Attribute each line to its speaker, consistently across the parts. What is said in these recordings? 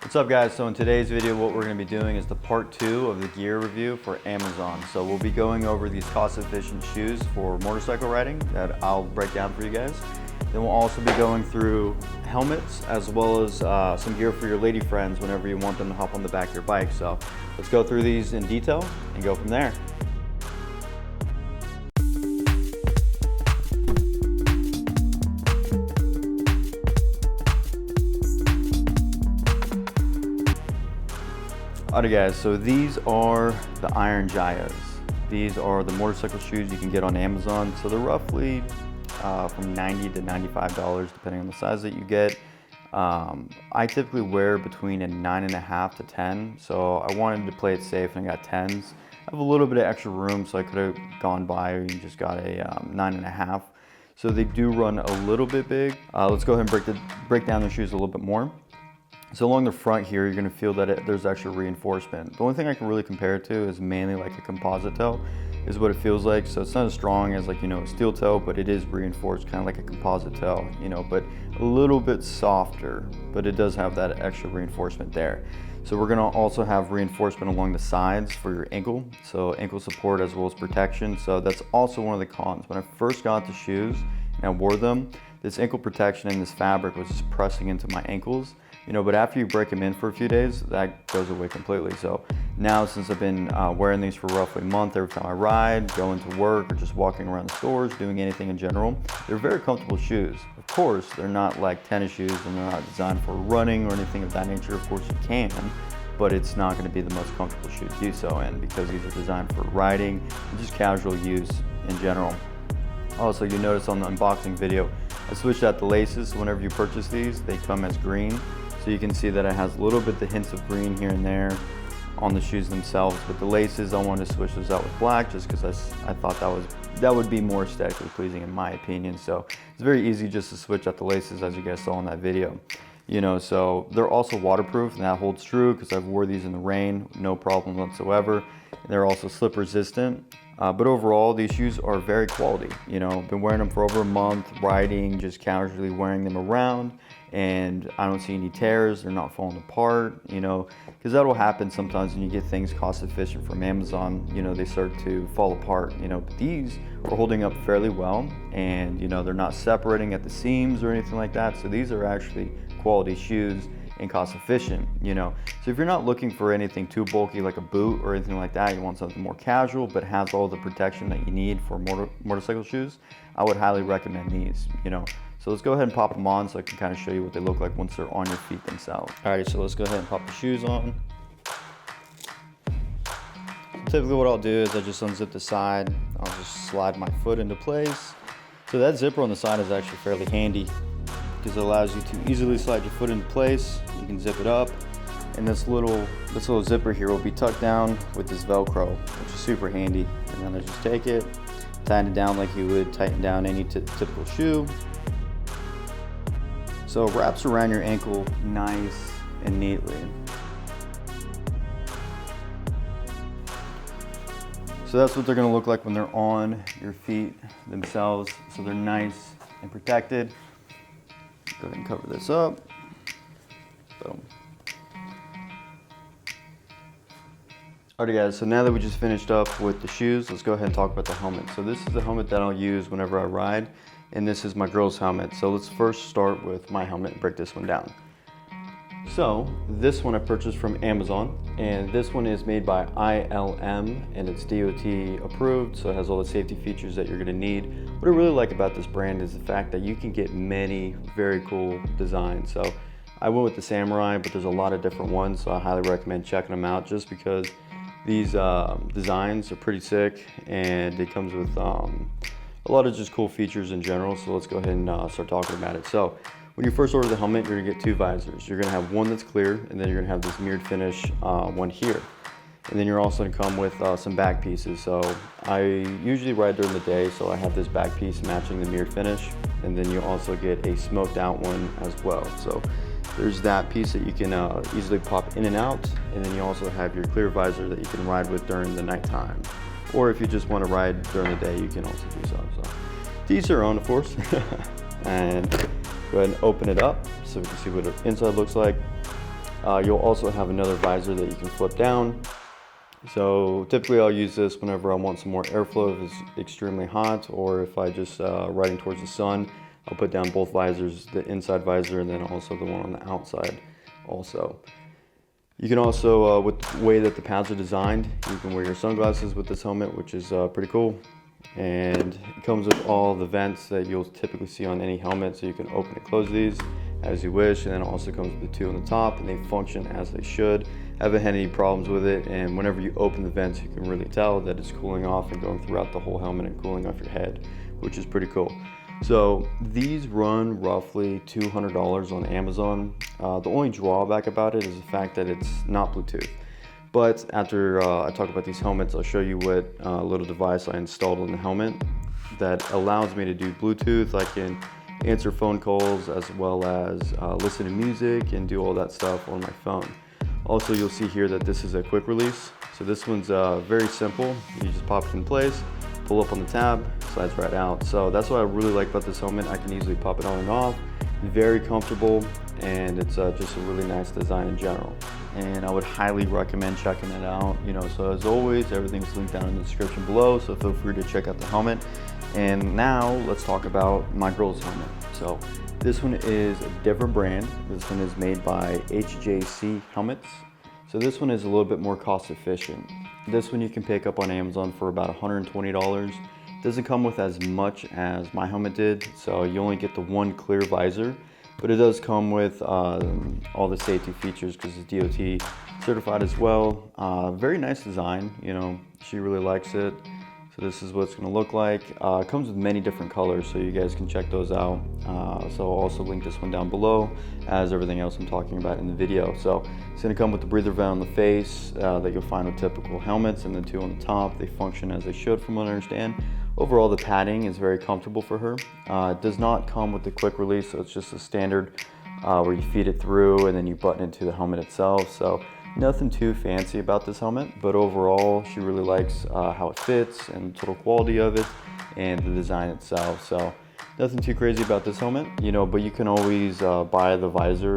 Speaker 1: What's up guys? So in today's video what we're going to be doing is the part 2 of the gear review for Amazon. So we'll be going over these cost-efficient shoes for motorcycle riding that I'll break down for you guys. Then we'll also be going through helmets as well as some gear for your lady friends whenever you want them to hop on the back of your bike. So let's go through these in detail and go from there. Alright guys, so these are the Iron Jayas. These are the motorcycle shoes you can get on Amazon. So they're roughly from $90 to $95 depending on the size that you get. I typically wear between a 9.5 to 10, so I wanted to play it safe and I got 10s. I have a little bit of extra room, so I could have gone by and just got a 9.5. So they do run a little bit big. Let's go ahead and break down the shoes a little bit more. So along the front here, you're going to feel that there's extra reinforcement. The only thing I can really compare it to is mainly like a composite toe is what it feels like. So it's not as strong as like, a steel toe, but it is reinforced kind of like a composite toe, but a little bit softer, but it does have that extra reinforcement there. So we're going to also have reinforcement along the sides for your ankle. So ankle support as well as protection. So that's also one of the cons. When I first got the shoes and I wore them, this ankle protection and this fabric was just pressing into my ankles. But after you break them in for a few days, that goes away completely. So now since I've been wearing these for roughly a month, every time I ride, going to work, or just walking around the stores, doing anything in general, they're very comfortable shoes. Of course, they're not like tennis shoes and they're not designed for running or anything of that nature. Of course you can, but it's not gonna be the most comfortable shoe to do so in because these are designed for riding and just casual use in general. Also, you notice on the unboxing video, I switched out the laces. So whenever you purchase these, they come as green. So you can see that it has a little bit the hints of green here and there on the shoes themselves, but the laces, I wanted to switch those out with black just because I thought that would be more aesthetically pleasing in my opinion. So it's very easy just to switch out the laces as you guys saw in that video. So they're also waterproof, and that holds true because I've wore these in the rain, no problem whatsoever. They're also slip resistant. But overall, these shoes are very quality. I've been wearing them for over a month, riding, just casually wearing them around, and I don't see any tears. They're not falling apart, because that'll happen sometimes when you get things cost efficient from Amazon, they start to fall apart, but these are holding up fairly well, and they're not separating at the seams or anything like that. So these are actually quality shoes and cost efficient, So if you're not looking for anything too bulky like a boot or anything like that, you want something more casual but has all the protection that you need for motorcycle shoes, I would highly recommend these, So let's go ahead and pop them on so I can kind of show you what they look like once they're on your feet themselves. Alright, so let's go ahead and pop the shoes on. Typically what I'll do is I just unzip the side, I'll just slide my foot into place. So that zipper on the side is actually fairly handy, because it allows you to easily slide your foot into place. You can zip it up, and this little zipper here will be tucked down with this Velcro, which is super handy. And then I just take it, tighten it down like you would tighten down any typical shoe. So it wraps around your ankle nice and neatly. So that's what they're going to look like when they're on your feet themselves. So they're nice and protected. Go ahead and cover this up. Boom. Alright guys, so now that we just finished up with the shoes, let's go ahead and talk about the helmet. So this is the helmet that I'll use whenever I ride, and this is my girl's helmet. So let's first start with my helmet and break this one down. So this one I purchased from Amazon, and this one is made by ILM, and it's DOT approved, so it has all the safety features that you're going to need. What I really like about this brand is the fact that you can get many very cool designs. So I went with the Samurai, but there's a lot of different ones, so I highly recommend checking them out just because these designs are pretty sick, and it comes with a lot of just cool features in general. So let's go ahead and start talking about it. So when you first order the helmet, you're gonna get two visors. You're gonna have one that's clear, and then you're gonna have this mirrored finish one here. And then you're also gonna come with some back pieces. So I usually ride during the day, so I have this back piece matching the mirrored finish. And then you also get a smoked out one as well. So there's that piece that you can easily pop in and out. And then you also have your clear visor that you can ride with during the nighttime. Or if you just wanna ride during the day, you can also do so. So to each their own, of course. And go ahead and open it up so we can see what the inside looks like. You'll also have another visor that you can flip down. So typically I'll use this whenever I want some more airflow if it's extremely hot, or if I just riding towards the sun. I'll put down both visors, the inside visor and then also the one on the outside also. You can also, with the way that the pads are designed, you can wear your sunglasses with this helmet, which is pretty cool. And it comes with all the vents that you'll typically see on any helmet, so you can open and close these as you wish. And then it also comes with the two on the top, and they function as they should. I haven't had any problems with it, and whenever you open the vents, you can really tell that it's cooling off and going throughout the whole helmet and cooling off your head, which is pretty cool. So these run roughly $200 on Amazon. The only drawback about it is the fact that it's not Bluetooth. But after I talk about these helmets, I'll show you what little device I installed on the helmet that allows me to do Bluetooth. I can answer phone calls as well as listen to music and do all that stuff on my phone. Also, you'll see here that this is a quick release. So this one's very simple. You just pop it in place, pull up on the tab, slides right out. So that's what I really like about this helmet. I can easily pop it on and off. Very comfortable, and it's just a really nice design in general. And I would highly recommend checking it out. So as always, everything's linked down in the description below, so feel free to check out the helmet. And now let's talk about my girl's helmet. So this one is a different brand. This one is made by HJC Helmets. So this one is a little bit more cost efficient. This one you can pick up on Amazon for about $120. It doesn't come with as much as my helmet did, so you only get the one clear visor, but it does come with all the safety features because it's DOT certified as well. Very nice design, she really likes it. So this is what it's going to look like. It comes with many different colors, so you guys can check those out. So I'll also link this one down below, as everything else I'm talking about in the video. So it's going to come with the breather vent on the face that you'll find with typical helmets, and the two on the top. They function as they should from what I understand. Overall, the padding is very comfortable for her. It does not come with the quick release, so it's just a standard where you feed it through and then you button it to the helmet itself. So nothing too fancy about this helmet, but overall she really likes how it fits and the total quality of it and the design itself. So nothing too crazy about this helmet, but you can always buy the visor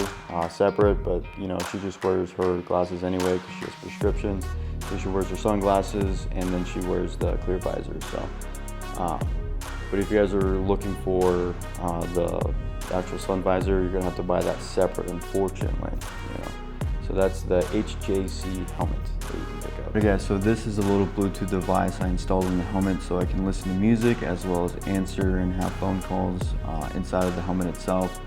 Speaker 1: separate, but she just wears her glasses anyway because she has prescriptions. So she wears her sunglasses and then she wears the clear visor. So but if you guys are looking for the actual sun visor, you're gonna have to buy that separate, unfortunately. So that's the HJC helmet that you can pick up. Okay guys, so this is a little Bluetooth device I installed in the helmet so I can listen to music as well as answer and have phone calls inside of the helmet itself.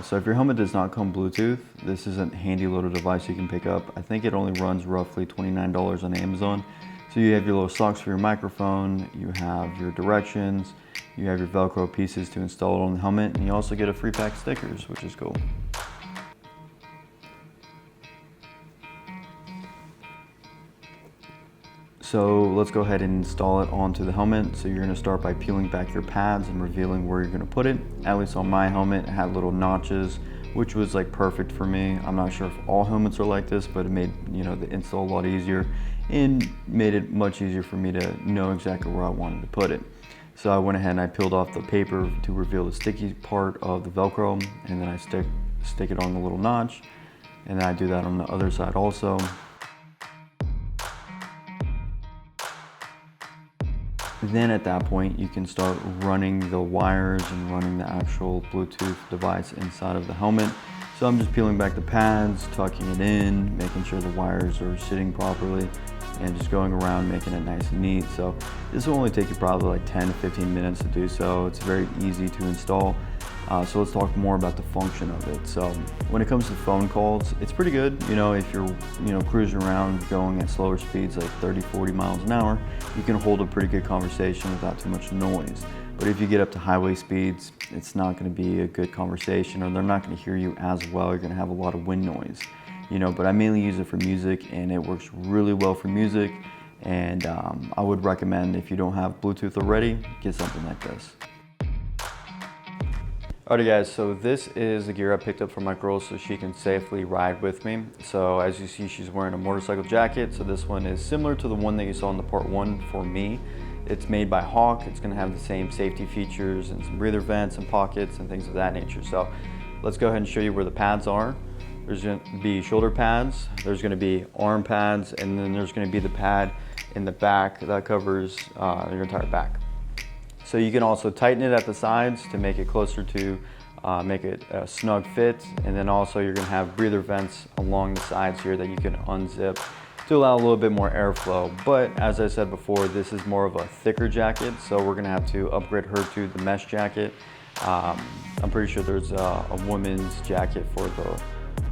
Speaker 1: So if your helmet does not come Bluetooth, this is a handy little device you can pick up. I think it only runs roughly $29 on Amazon. So you have your little socks for your microphone, you have your directions, you have your Velcro pieces to install it on the helmet, and you also get a free pack of stickers, which is cool. So let's go ahead and install it onto the helmet. So you're gonna start by peeling back your pads and revealing where you're gonna put it. At least on my helmet, it had little notches, which was like perfect for me. I'm not sure if all helmets are like this, but it made the install a lot easier and made it much easier for me to know exactly where I wanted to put it. So I went ahead and I peeled off the paper to reveal the sticky part of the Velcro, and then I stick it on the little notch, and then I do that on the other side also. Then at that point, you can start running the wires and running the actual Bluetooth device inside of the helmet. So I'm just peeling back the pads, tucking it in, making sure the wires are sitting properly, and just going around making it nice and neat. So this will only take you probably like 10 to 15 minutes to do so. It's very easy to install. So let's talk more about the function of it. So when it comes to phone calls, it's pretty good. If you're cruising around going at slower speeds like 30, 40 miles an hour, you can hold a pretty good conversation without too much noise. But if you get up to highway speeds, it's not going to be a good conversation, or they're not going to hear you as well. You're going to have a lot of wind noise. But I mainly use it for music, and it works really well for music. And I would recommend, if you don't have Bluetooth already, get something like this. Alrighty guys, so this is the gear I picked up for my girl so she can safely ride with me. So as you see, she's wearing a motorcycle jacket. So this one is similar to the one that you saw in the part 1 for me. It's made by Hawk. It's gonna have the same safety features and some breather vents and pockets and things of that nature. So let's go ahead and show you where the pads are. There's going to be shoulder pads, there's going to be arm pads, and then there's going to be the pad in the back that covers your entire back. So you can also tighten it at the sides to make it closer to make it a snug fit, and then also you're going to have breather vents along the sides here that you can unzip to allow a little bit more airflow. But as I said before, this is more of a thicker jacket, so we're going to have to upgrade her to the mesh jacket. I'm pretty sure there's a woman's jacket for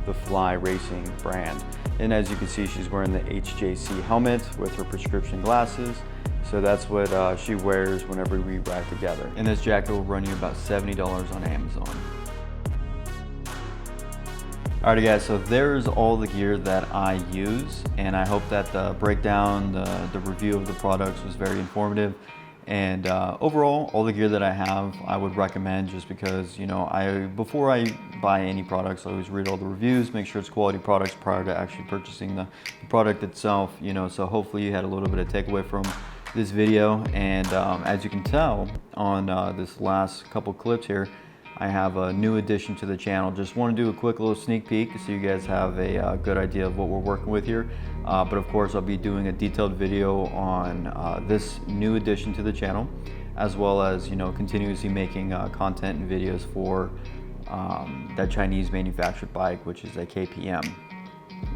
Speaker 1: the Fly Racing brand. And as you can see, she's wearing the HJC helmet with her prescription glasses. So that's what she wears whenever we ride together. And this jacket will run you about $70 on Amazon. Alrighty guys, so there's all the gear that I use, and I hope that the breakdown, the review of the products was very informative. And overall, all the gear that I have, I would recommend, just because, you know, before I buy any products, I always read all the reviews, make sure it's quality products prior to actually purchasing the product itself, you know. So hopefully you had a little bit of takeaway from this video. And as you can tell on this last couple clips here, I have a new addition to the channel. Just want to do a quick little sneak peek so you guys have a good idea of what we're working with here. But of course, I'll be doing a detailed video on this new addition to the channel, as well as, you know, continuously making content and videos for that Chinese manufactured bike, which is a KPM.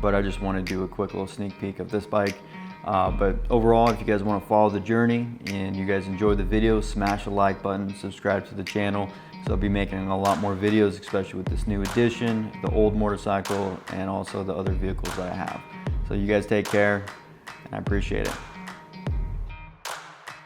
Speaker 1: But I just want to do a quick little sneak peek of this bike. But overall, if you guys want to follow the journey and you guys enjoy the video, smash the like button, subscribe to the channel. So I'll be making a lot more videos, especially with this new addition, the old motorcycle, and also the other vehicles that I have. So you guys take care, and I appreciate it.